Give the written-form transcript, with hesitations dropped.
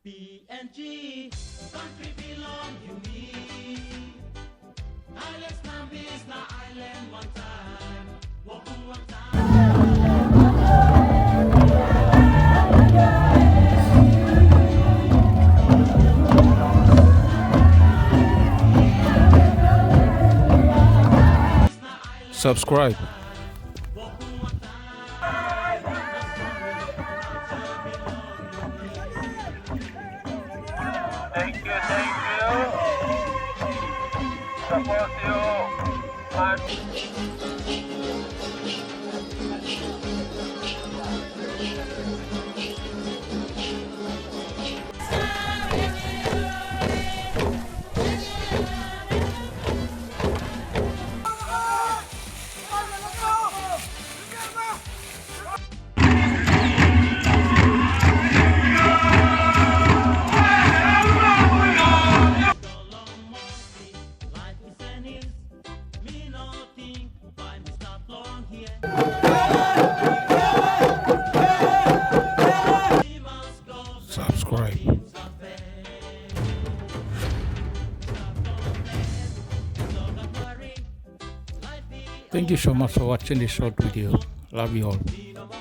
PNG, country belong to me. Island Snam is na island one time. Waku one time. Subscribe. Thank you. Support you. Subscribe. Thank you so much for watching this short video. Love you all.